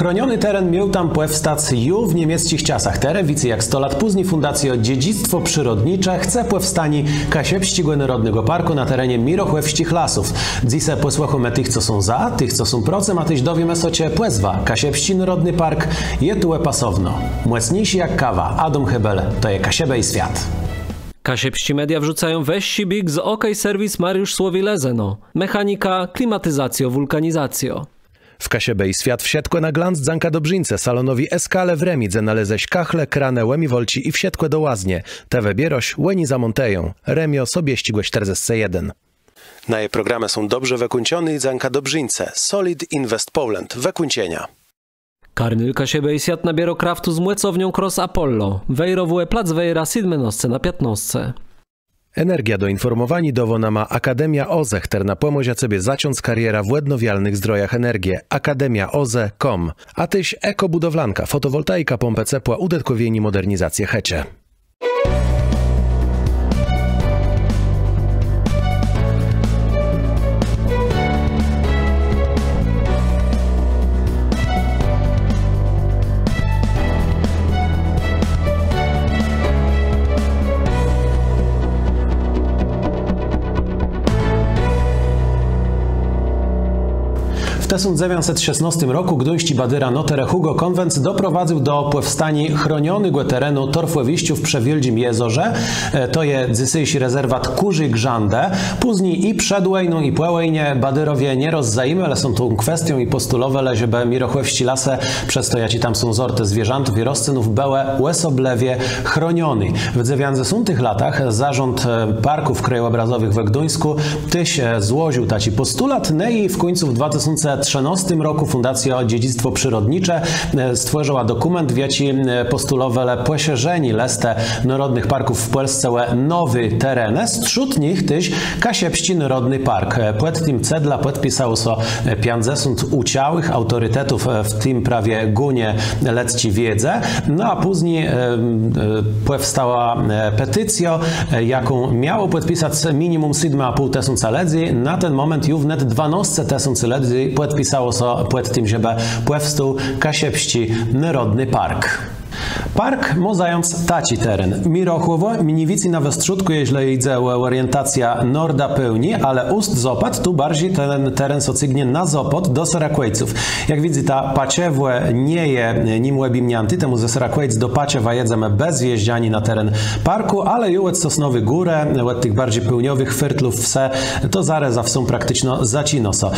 Chroniony teren miał tam powstać już w niemieckich czasach. Teraz, wicy jak 100 lat później, Fundacja Dziedzictwo Przyrodnicze chce powstanie Kasiepściego Narodnego Parku na terenie Mirochłewskich Lasów. Dzisiaj posłuchamy tych, co są za, tych, co są procem, a tyś dowiemy socie płezwa. Kasiepści Narodny Park je tu pasowno. Mocniejsi jak kawa. Adam Hebel, to je Kasiebę i świat. Kasiepści media wrzucają weź big z OK Serwis Mariusz Słowilezeno. Mechanika, klimatyzacjo, wulkanizacjo. W Kasiebę i świat wsiedkłe na glanc dzanka dobrzyńce salonowi Eskale w Remidze naleześ kachle, kranę, łemi wolci i wsiedkłe do łaznie. Te wybieroś, łeni zamonteją. Remio sobie ścigłe 41. Na jej programy są dobrze wykunciony i dzanka dobrzyńce. Solid Invest Poland. Wykuncienia. Karnyl Kasiebę i świat nabiero kraftu z młecownią Cross Apollo. Wejrowuje plac wejra 7 na 15. Energia do informowani dowona ma Akademia OZE, która na pomozia sobie zaciąć kariera w odnawialnych zdrojach energii. akademiaoze.com. A tyś ekobudowlanka, fotowoltaika, pompę ciepła, udetkowieni modernizację hecie. W 1916 roku gdyński badyra Notere Hugo Konwent doprowadził do powstania chronionego terenu Torfłowiściów przy Wieldzim Jezorze. To jest dzisiejszy rezerwat Kurzy Grzande. Później i przed wojną i po wojnie badyrowie nie rozzajmy, ale są tą kwestią i postulowe, żeby Mirochłewści Lasy, przez to jaci tam są zorty zwierzętów i roślinów, były łesoblewie chroniony. W 90 latach zarząd parków krajobrazowych we Gdyńsku tyś złożył taki postulat, no i w końcu w 2013 roku Fundacja Dziedzictwo Przyrodnicze stworzyła dokument, w jaci postulowe poszerzenie listę narodnych parków w Polsce nowy teren. Wśród nich tyś Kasiepści Narodny Park. Przed tym cedla podpisało so 50 uciałych autorytetów, w tym prawie gunie lecci wiedzę. No a później powstała petycja, jaką miało podpisać minimum 7,5 tysiąca ludzi. Na ten moment już wnet 12 tysięcy ludzi podpisało so przed tym, żeby powstał Kasiepści Narodny Park. Park ma zająć taci teren. Mirochłowo, Miniwici na wstrzutku, jeśli idzie orientacja norda pełni, ale ust zopad, tu bardziej ten teren socygnie na zopad do Serakłejców. Jak widzicie, ta paciewłe nie je nim łebimnianty, temu ze Serakłejc do Paciewa jedzemy bez wjeździani na teren parku, ale już od Sosnowy Górę, od tych bardziej pełniowych fyrtlów wse, to zareza są praktycznie zacinoso.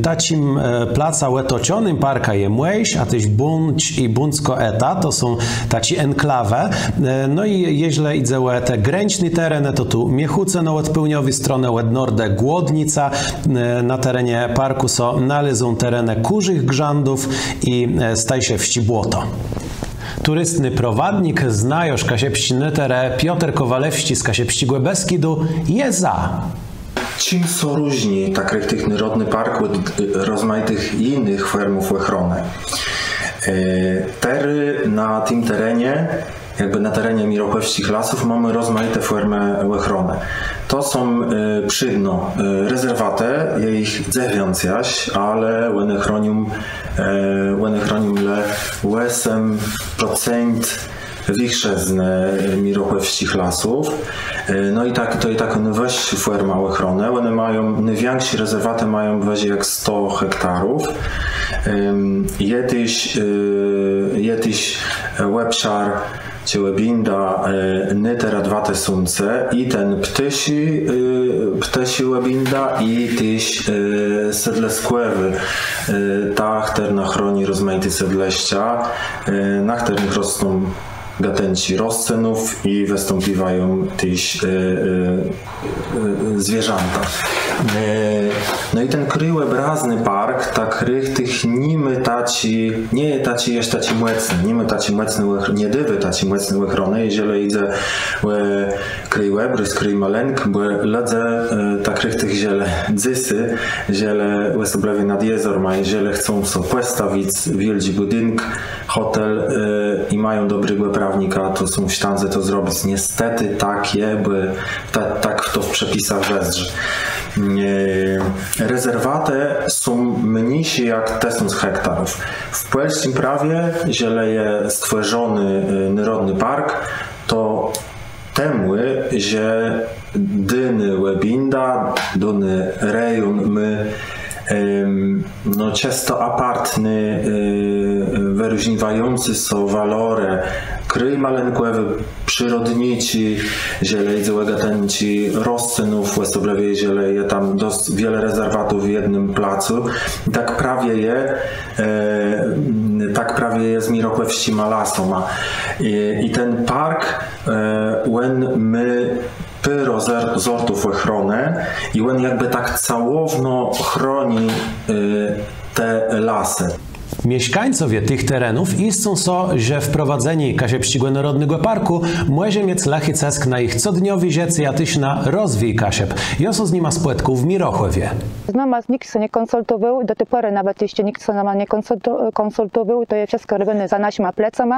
Tacim placa łetocionym parka je młejś, a tyś Bunć i Buncko Eta, to są taci enklawę. No i jeśli idzie o te graniczny teren, to tu Miechuce no od pełniowej strony, od nordę Głodnica. Na terenie parku są należą tereny Kurzych Grzandów i Stajsiewści Błoto. Turystny prowadnik, znajosz Kasiepściny tere Piotr Kowalewści z Kasiepścigłe Beskidu je za. Czym są różni takich tych narodny park od rozmaitych innych formów ochrony? Tery na tym terenie, jakby na terenie Mirochłewskich Lasów, mamy rozmaite formy ochrony. To są przydno rezerwaty, je ich 9 jaś, ale one chronią le 8% większe z Mirochłewskich Lasów. No i tak, to i tak one weź forma ochrony. One mają, największe rezerwaty mają weź jak 100 hektarów. Jetyś łebszar Cielebinda Nytera 2000 i ten ptysi łebinda i tyś sedle skłewy. Ta chterna chroni rozmaite sedleścia, na których rosną gatenci roślinów i wystąpiwają tyś zwierzęta. No i ten kryłebrazny park, tak rych tych nimy taci, nie taci jest taci młecny, nimy taci młecny, nie dywy taci młecny ochrony, jeżeli idzie kryłebry, skryj maleńk, bo ledze tak rych tych ziele dzysy, ziele łesoblewie nad jezor ma, jeżeli chcą sobie postawić wielki budynek, hotel i mają dobrego prawnika, to są w stanie to zrobić. Niestety takie, by tak to w przepisach wezrze. rezerwaty są mniejsze jak 1000 hektarów. W polskim prawie, jeżeli jest stworzony Narodny Park, to temu, że dany łebinda, dany rejon my no często apartny, wyróżniający są walory kryj maleńkowy, przyrodniczy, jeżeli załegatenci rozcenów, особливо jeżeli jest tam dość wiele rezerwatów w jednym placu. Tak prawie jest Mirokłewści Malasoma. I ten park, when my pyro zortów ochrony i on jakby tak całowno chroni te lasy. Mieszkańcowie tych terenów istą są, że wprowadzenie Kasiepskiego Narodnego Parku może mieć lachycesk na ich codniowy rzec jatyś na rozwój Kasiep. Joso z nima spłetku w Mirochłowie. Z nami nikt się nie konsultował, do tej pory nawet jeszcze nikt się nam nie konsultował, to jest wszystko robione za naszymi plecami.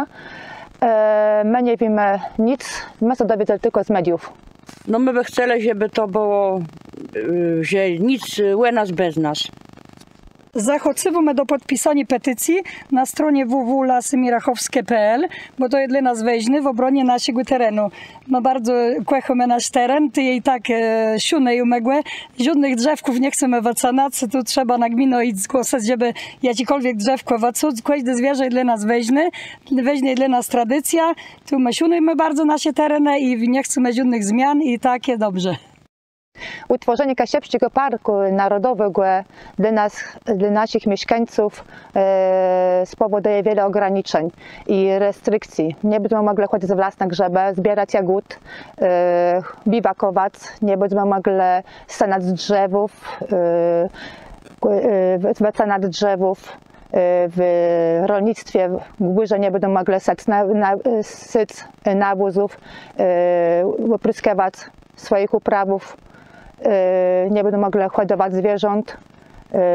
My nie wiemy nic, my się dowiemy tylko z mediów. No my by chcieli, żeby to było, że nic u nas bez nas. Zachęcamy do podpisania petycji na stronie www.lasymirachowskie.pl, bo to jest dla nas ważne w obronie naszego terenu. My bardzo kochamy nasz teren, ty jej tak siune i umegłe. Żadnych drzewków nie chcemy wycinać, tu trzeba na gminę iść zgłosić, żeby jakiekolwiek drzewko wycinać. Każde zwierzę jest dla nas ważne jest dla nas tradycja. Tu my siunujemy bardzo nasze tereny i nie chcemy żadnych zmian i takie dobrze. Utworzenie Kasiepskiego Parku Narodowego dla naszych mieszkańców spowoduje wiele ograniczeń i restrykcji. Nie będziemy mogli chodzić z własne grzyby, zbierać jagód, biwakować, nie będziemy mogli stanąć z drzewów, wycinać drzewów. W rolnictwie w górze nie będą mogli syć nawozów, opryskiwać swoich uprawów. Nie będą mogli hodować zwierząt.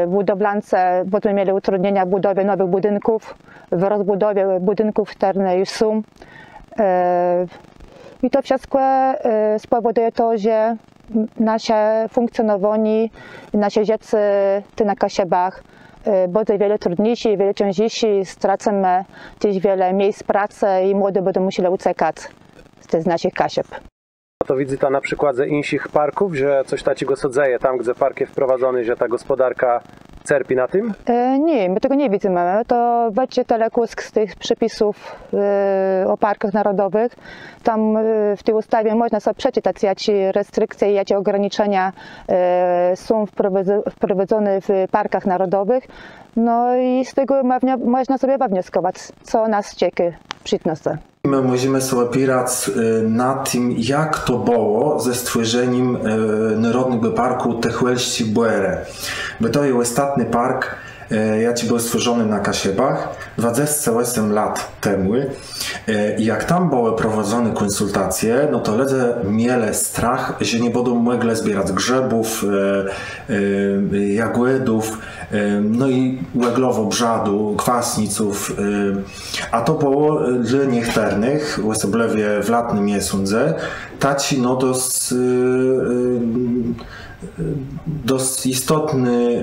Budowlance będą mieli utrudnienia w budowie nowych budynków, w rozbudowie budynków, które już są. I to wszystko spowoduje to, że nasze funkcjonowanie, nasze rzeczy na Kasiebach będzie wiele trudniejsze i wiele cięższe. Stracimy też wiele miejsc pracy i młodzi będą musieli uciekać z naszych Kasieb. To widzę to na przykładzie innych parków, że coś takiego się dzieje tam, gdzie park jest wprowadzony, że ta gospodarka cierpi na tym? Nie, my tego nie widzimy. To będzie telekusk z tych przepisów o parkach narodowych. Tam w tej ustawie można sobie przeczytać, jakie restrykcje i jakie ograniczenia są wprowadzone w parkach narodowych. No i z tego można sobie wnioskować, co nas czeka przyszłości. My musimy sobie opierać na tym, jak to było ze stworzeniem Narodnego Parku Techwelści Błere. Bo to jest ostatni park, jaki był stworzony na Kasiebach 28 lat temu. I jak tam były prowadzone konsultacje, no to ludzie mieli strach, że nie będą mogli zbierać grzybów, jagódów, no i łeglowobrzadu, kwasniców. A to było dla niektórych, особливо w latnym miesiącu, taci no dość istotny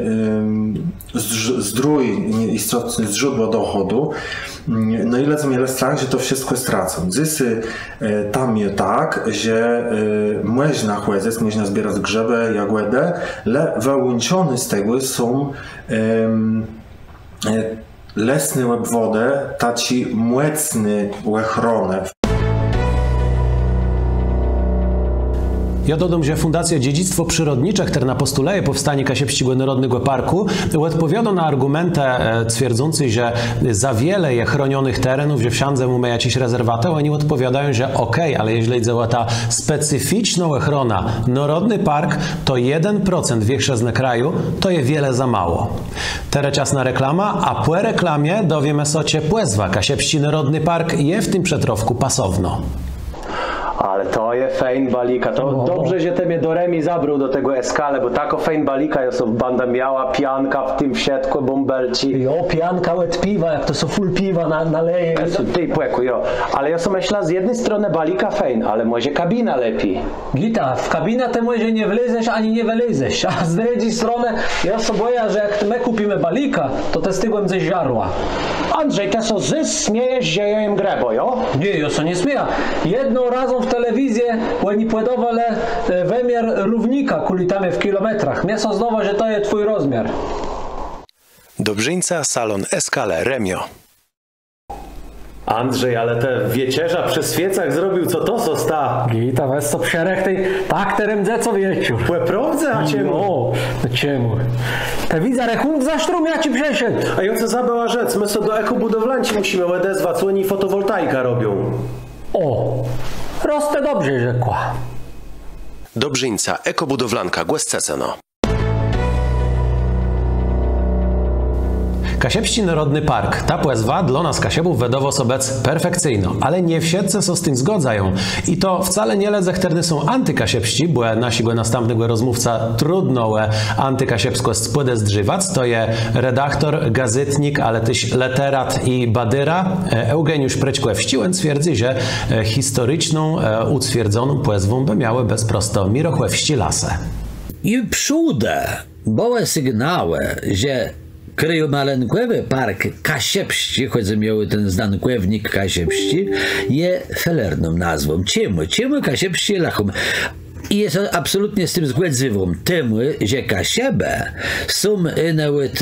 zdrój, istotne źródło dochodu. No i ludzie mieli strach, że to wszystko stracą. Dzysy tam jest tak, że można chodzić, można zbierać grzyby, jagódy, ale wyłączone z tego są lesne łebwody, taci mocne ochrony. Ja dodam, że Fundacja Dziedzictwo Przyrodnicze, która postuleje powstanie Kasiepskiego Narodnego Parku, odpowiada na argumenty twierdzące, że za wiele jest chronionych terenów, że wszędzie mamy jakieś rezerwaty. Oni odpowiadają, że okej, ale jeżeli działa ta specyficzna ochrona, Narodny Park to 1% większa z kraju, to jest wiele za mało. Teraz czas na reklama, a po reklamie dowiemy się, płezwa Kasiepski Narodny Park je w tym przetrowku pasowno. Ale to je fejn balika. To dobrze, że ty mnie do Remi zabrał do tego eskale, bo tako fejn balika jest banda miała, pianka w tym wsiedku, bąbelci. Jo, pianka od piwa, jak to są full piwa naleje. Ty płeku, jo. Ale ja sobie myślę, z jednej strony balika fejn, ale może kabina lepiej. Gita, w kabinę ty może nie wlezesz ani nie wylezesz, a z drugiej strony ja sobie boję, że jak my kupimy balika, to te stygłem ze żarła. Andrzej, to są śmiejesz, że ja im grebo, jo? Nie, ja się nie śmieję. Jedną razą w telewizję oni płedowali wymiar równika kulitami w kilometrach. Mnie są znowu, że to jest twój rozmiar. Dobrzyńca, salon Eskale, Remio. Andrzej, ale te wiecierza przy świecach zrobił, co to zosta? Gita, weź co przerech tej, tak terem co wieciu. Płeprawdze, a czemu? No, czemu? Te widzę, rechunk za sztrum, ja ci przeszedł. A ja co zabyła rzec, my so do ekobudowlanci musimy odezwać, co oni fotowoltaika robią. O, roste dobrze rzekła. Dobrzyńca, ekobudowlanka, Głesceceno. Kasiepści Narodny Park. Ta płezwa dla nas Kasiebów wedowo sobec perfekcyjno, ale nie wsiedce so z tym zgodzają. I to wcale nie ledzechterny są antykasiepści, bo nasigo następnego rozmówca trudno antykasiepsko spłydę zdrzywac, to je redaktor, gazetnik, ale też literat i badyra Eugeniusz Prećkłewściłem twierdzi, że historyczną, utwierdzoną płezwą by miały bezprosto Mirochłewści lasę. I przódę były sygnały, że Kryjomalenkowy park Kasiepści, choć miały ten znankownik Kasiepści, je felerną nazwą. Czemu Kasiepści lachum? I jest absolutnie z tym zgodzywą. Temu, że Kasiebe są nawet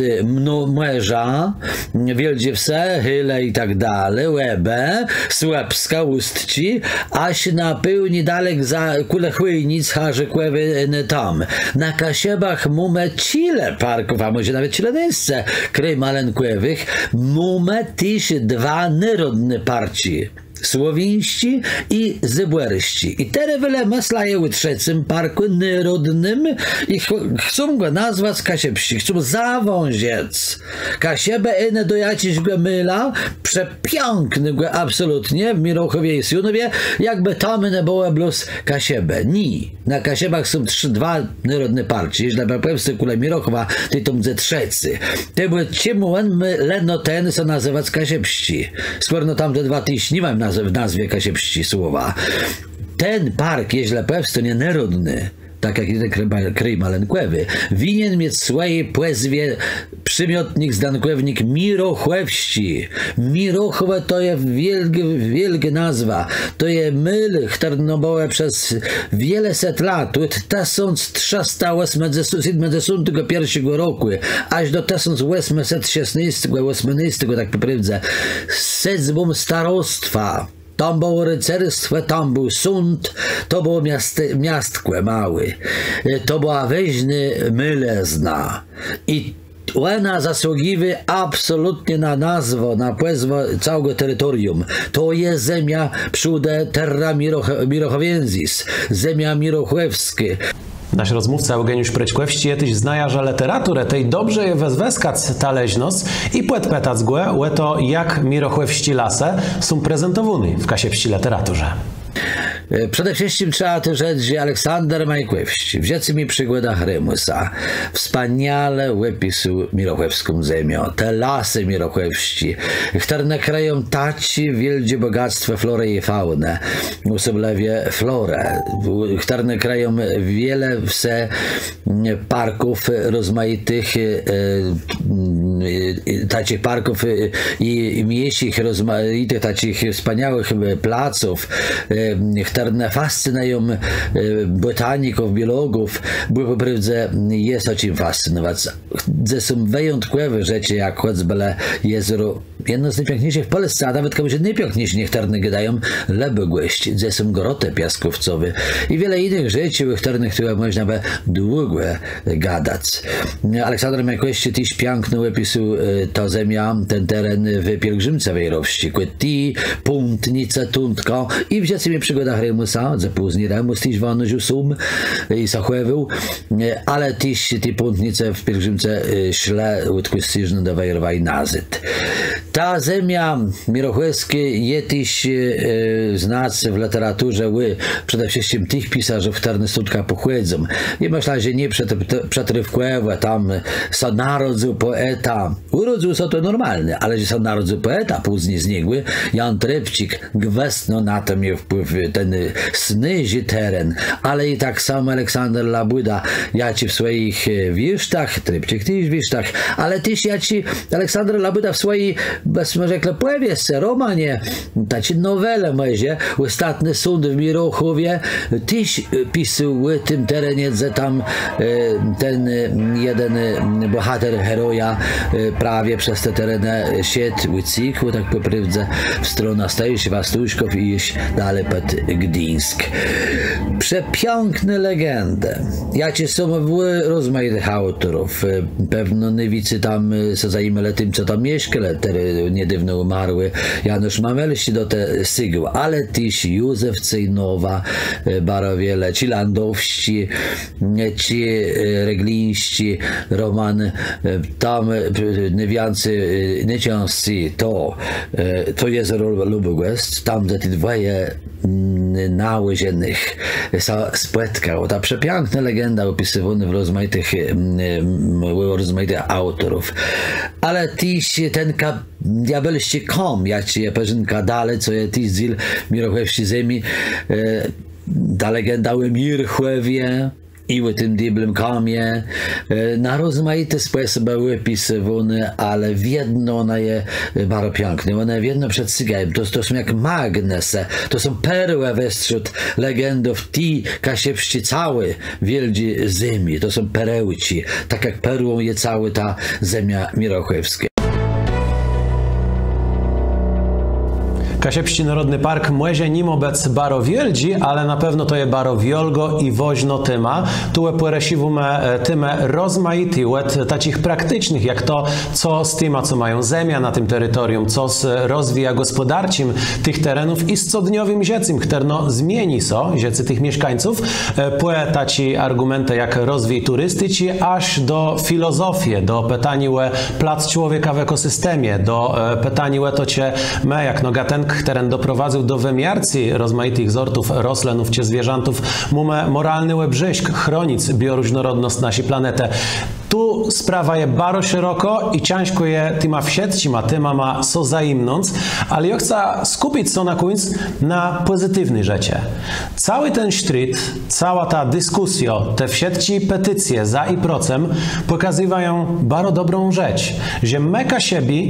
męża, Wieldziewse, Hyle i tak dalej, Łebe, Słepska, Ustci, aż na pełni dalek za Kulechłyjnic, Harzykłewy tam. Na Kasiebach mamy cile parków, a może nawet cile miejsce Kryjomalenkowych, mamy też dwa narodne parci. Słowińści i zybłeryści. I teraz myślają o trzecim parku narodnym i chcą go nazwać Kasiepści. Chcą zawąziec. Kasiebę ene do jakiejś myla, przepiękny go absolutnie w Mirochowiejsjunowie, jakby tam nie było bluz Kasiebę. Ni. Na Kasiebach są dwa narodne parcie. Jeśli na pewno kule Mirochowa, to tam ze trzeci. To było czemu my leno ten co nazywać Kasiepści. Skoro no tam te dwa tyś nie mam w nazwie Kasiepści słowa. Ten park, jeśli pewnie nie narodny, tak jak jeden Kryjomalenkowy, winien mieć w swojej płezwie przymiotnik, zdankownik Mirochłewści. Mirochłe to jest wielka nazwa. To jest myl, który były przez wiele set lat. To jest 1381 roku, aż do 1816, tak poprawdzę, z sedzbą starostwa. Tam było rycerstwo, tam był sąd, to było miastko małe, to była weźny mylezna. I ona zasługiwy absolutnie na nazwę, na płezwę całego terytorium. To jest ziemia przóde terra Mirochowienzis, ziemia Mirochłewskie. Nasz rozmówca Eugeniusz Prećkłewści jetyś znaja, że literaturę tej dobrze je wezweskac taleźnos i płet petac głę, to jak Mirochłewści lasę są prezentowani w Kasiepści literaturze. Przede wszystkim trzeba też rzec, że Aleksander Majkłewści w rzecymi przygodach Remusa wspaniale wypisał Mirochłewską ziemię, te lasy Mirochłewści, które nakryją taci wielkie bogactwo flory i faunę, osobliwie florę, które nakryją wiele parków rozmaitych, takich parków i mieścich rozmaitych, takich wspaniałych placów, które fascynują botaników, biologów, bo po prawdzie jest o czym fascynować. To są wyjątkowe rzeczy, jak choćby jezioro, jedno z najpiękniejszych w Polsce, a nawet komuś najpiękniejsze niektóre gadają Lebogłeść, to są groty piaskowcowe i wiele innych rzeczy, o których można by długo gadać. Aleksander Majkłewści też piękno opisał to ziemia, ten teren w pielgrzymce wejrowści, ti punktnice, tuntko i w rzeczymi przygodach Remusa, za później Remus też wanoził sum i zachowywał, ale też te punktnice w pielgrzymce szle łódku styżną do wejrowej nazyd. Ta ziemia Mirochowska je też znaczy w literaturze przede wszystkim tych pisarzy, które stąd pochodzą. I myślę, że nie przetrywkowe, tam są narodził poeta. Urodził się to normalne, ale że są narodził poeta, później znikły. Jan Trepcik gwestno na to miał wpływ, ten snyży teren, ale i tak samo Aleksander Labuda, ja ci w swoich wiesztach, Trepcik też w wiesztach, ale też ja ci Aleksander Labuda w swojej, byśmy rzekli, powieści, romanie, tacy nowele może, Ostatni sąd w Mirochowie, też pisał w tym terenie, że tam ten jeden bohater heroja prawie przez te tereny szedł uciekł, tak po prawdzie, w stronę Stajszy, Wastuszków i iść dalej pod Gdyńsk. Przepiękne legendy. Ja ci są rozmaitych autorów. Pewno niewicy tam się zajmowali tym, co tam mieszkali, niedawno umarły Janusz Mamelsi do te sygł, ale też Józef Cejnowa, bardzo wiele, ci landowści, ci reglińści, Roman, tam niewiancy, nieciąscy, to jezero Lubogłest, tam te dwoje nałyżenych spotkał. Ta przepiękna legenda opisywana w rozmaitych autorów. Ale też ten diabelści kom, jak ci perzynka dalej, co je też zil Mirochowści ziemi, ta legenda o Mirchłowie i o tym diablem komie, na rozmaite sposoby opisywane, ale w jedno ona je bardzo piękne. One w jedno przedstawiają. To są jak magnese, to są perły wśród legendów ti kasiepści cały wielki ziemi. To są perełci, tak jak perłą je cała ta ziemia Mirochowska. Kasiepści Narodny Park młezie nim obec baro wieldzi, ale na pewno to je baro wiolgo i woźno tyma. Tu poresiwume tyme rozmaity, łet takich praktycznych, jak to, co z tyma, co mają zemia na tym terytorium, co z rozwija gospodarczym tych terenów i z codniowym ziecym, którno zmieni so, ziecy tych mieszkańców, płe taci argumenty jak rozwój turystyci, aż do filozofii, do pytania plac człowieka w ekosystemie, do pytania to cię me, jak no gatenk, który doprowadził do wymiarcji rozmaitych sortów roslenów czy zwierzętów, mamy moralny łebrzyśk, chronić bioróżnorodność naszej planety. Tu sprawa je bardzo szeroko i ciężko je tyma wsiedź, tyma ma so zajmnąc, ale ja chcę skupić się na końcu na pozytywnej rzeczy. Cały ten sztryt, cała ta dyskusja, te wsiedźci petycje za i procem pokazywają bardzo dobrą rzecz, że my siebie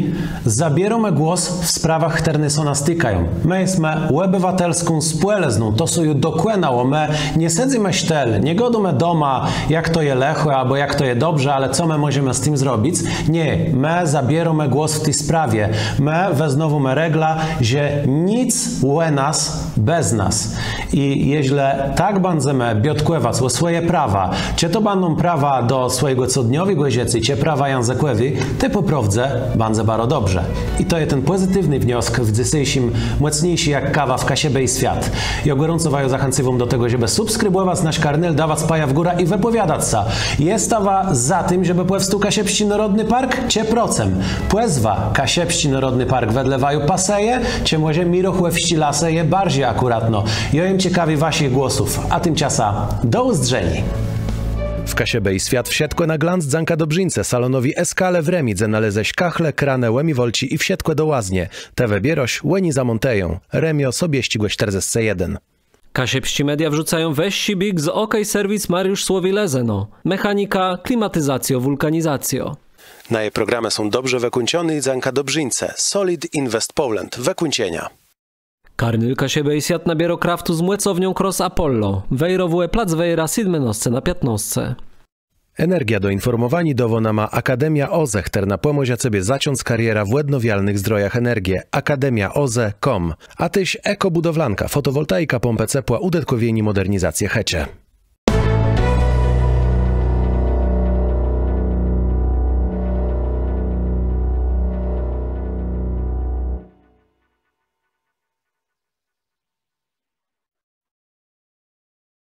zabieramy głos w sprawach, które są nas tykają. My jesteśmy obywatelską społeczną, to są już dokłęnało, my nie siedzimy sztel, nie godujemy doma, jak to je lechłe, albo jak to je dobrze, ale co my możemy z tym zrobić? Nie, my zabieramy głos w tej sprawie. My weznowumy regla, że nic u nas bez nas. I jeśli tak będziemy biodkływać o swoje prawa, czy to będą prawa do swojego codniowego ziecy, czy prawa językowe, to po prawdzie będzie bardzo dobrze. I to jest ten pozytywny wniosek w dzisiejszym mocniejszy jak kawa w Kasiebie i świat. Ja gorąco waju zachęcam do tego, żeby subskrybować nasz kanał, dawać paja w górę i wypowiadać się. Jest za tym, żeby powstał Kasiepści Narodny Park, czy procem. Płezwa Kasiepści Narodny Park wedle waju paseje, czy może Mirochłewści laseje bardziej akuratno. Ja im ciekawi waszych głosów, a tymczasem do uzdrzeni. W Kasiebie i świat wsiedkłe na glanc dzanka Dobrzyńce, salonowi Eskale w Remidze naleześ kachle, krane, łemi wolci i wsiedkłe do łaznie. Te webieroś łeni zamonteją. Remio sobie ścigłe 41. Kasiepści Media wrzucają weź big z OK Service Mariusz Słowilezeno. Mechanika, klimatyzacjo, wulkanizacjo. Na jej programy są dobrze wykuncione i dzanka Dobrzyńce. Solid Invest Poland. Wykuncienia. Karnyl Kasiebie i świat nabiero kraftu z młecownią Cross Apollo. Wejrowuje plac wejra 7 na 15. Energia do informowani dowona ma Akademia OZE, która na pomoże sobie zaciąć kariera w odnawialnych zdrojach energii. akademiaoze.com. A tyś ekobudowlanka, fotowoltaika, pompę ciepła, udetkowieni modernizację hecie.